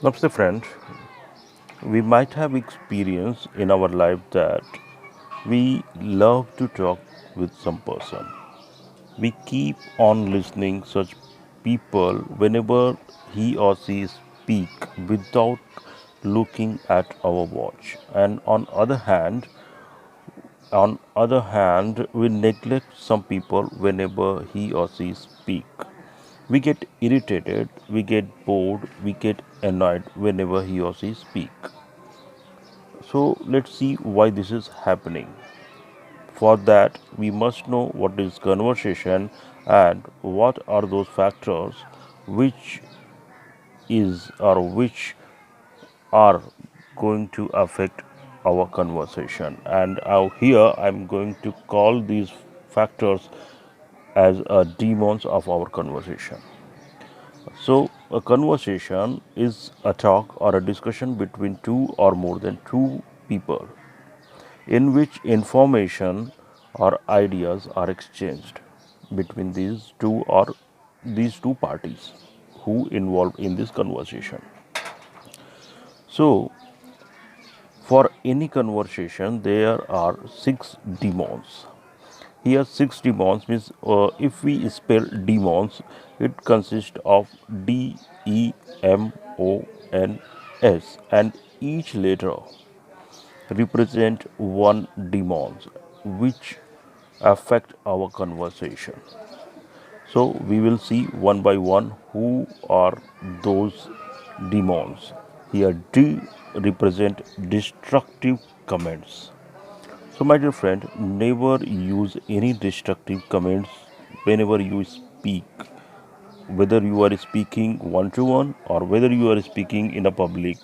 Namaste, friend. We might have experienced in our life that we love to talk with some person. We keep on listening such people whenever he or she speak without looking at our watch. And on other hand, we neglect some people whenever he or she speak. We get irritated, we get bored, we get annoyed whenever he or she speak. So let's see why this is happening. For that, we must know what is conversation and what are those factors which which are going to affect our conversation. And here I'm going to call these factors as demons of our conversation. So, a conversation is a talk or a discussion between two or more than two people in which information or ideas are exchanged between these two parties who involved in this conversation. So, for any conversation, there are six demons. Here, six demons means if we spell demons, it consists of DEMONS, and each letter represent one demon which affect our conversation. So we will see one by one who are those demons. Here D represent destructive comments. So my dear friend, never use any destructive comments whenever you speak, whether you are speaking one to one or whether you are speaking in a public.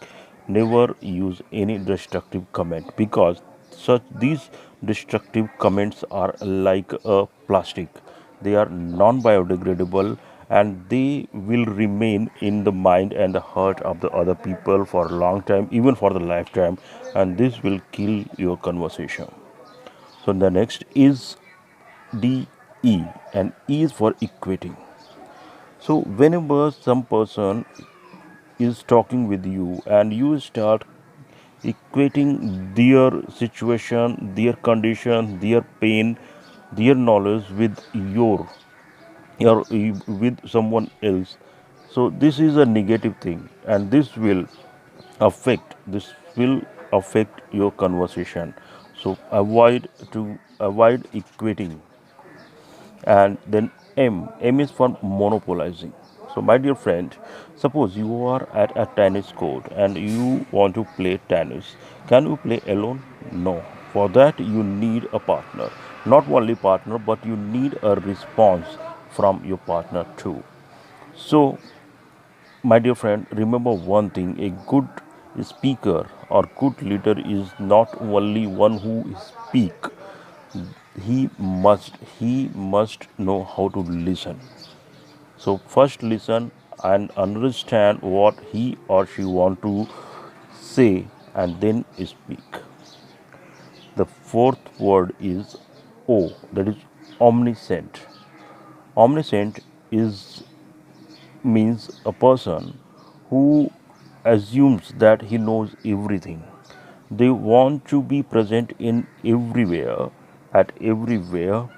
Never use any destructive comment, because such these destructive comments are like a plastic. They are non biodegradable, and they will remain in the mind and the heart of the other people for a long time, even for the lifetime, and this will kill your conversation. So the next is DE, and E is for equating. So, whenever some person is talking with you and you start equating their situation, their condition, their pain, their knowledge with your or with someone else, so this is a negative thing, and this will affect your conversation. So avoid equating. And then M is for monopolizing. So my dear friend, suppose you are at a tennis court and you want to play tennis. Can you play alone? No. For that you need a partner. Not only partner, but you need a response from your partner too. So my dear friend, remember one thing: a good speaker or good leader is not only one who speak. He must know how to listen. So first listen and understand what he or she want to say, and then speak. The fourth word is O, that is omniscient. Omniscient is means a person who assumes that he knows everything. They want to be present in everywhere, at everywhere,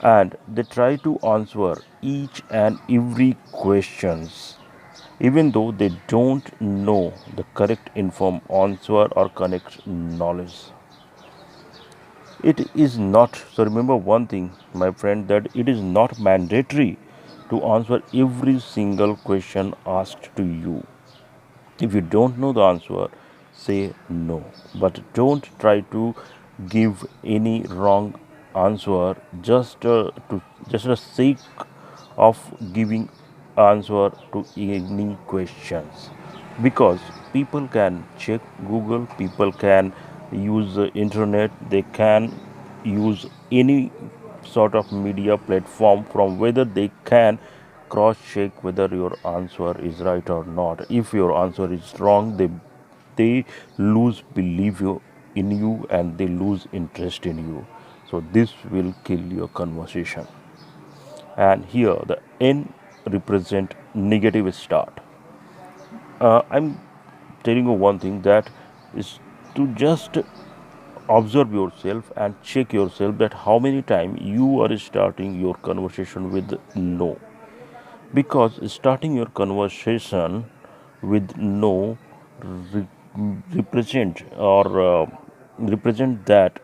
and they try to answer each and every questions, even though they don't know the correct inform answer or correct knowledge. It is not, so remember one thing, my friend, that it is not mandatory to answer every single question asked to you. If you don't know the answer, say no, but don't try to give any wrong answer just the sake of giving answer to any questions, because people can check Google, people can use the internet, they can use any sort of media platform from whether they can cross check whether your answer is right or not. If your answer is wrong, they lose belief in you, and they lose interest in you. So this will kill your conversation. And here the N represent negative start. I'm telling you one thing, that is to just observe yourself and check yourself that how many times you are starting your conversation with no, because starting your conversation with no re- represent or represent that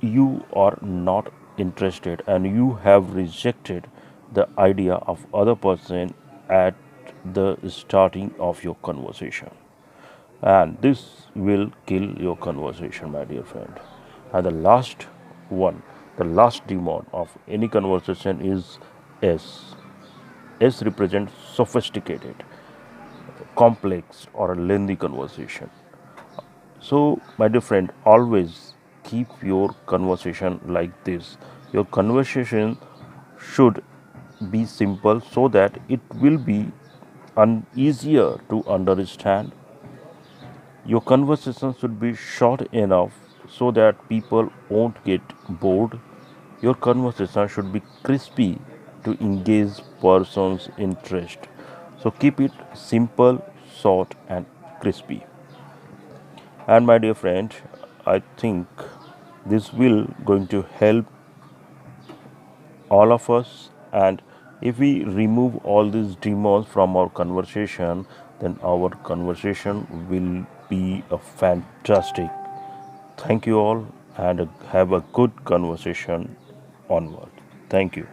you are not interested and you have rejected the idea of other person at the starting of your conversation, and this will kill your conversation, my dear friend. And the last one, the last demon of any conversation is s. S represents sophisticated, complex, or a lengthy conversation. So, my dear friend, always keep your conversation like this. Your conversation should be simple so that it will be easier to understand. Your conversation should be short enough so that people won't get bored. Your conversation should be crispy to engage person's interest. So keep it simple, short, and crispy. And my dear friend, I think this will going to help all of us. And if we remove all these demons from our conversation, then our conversation will be a fantastic. Thank you all, and have a good conversation onward. Thank you.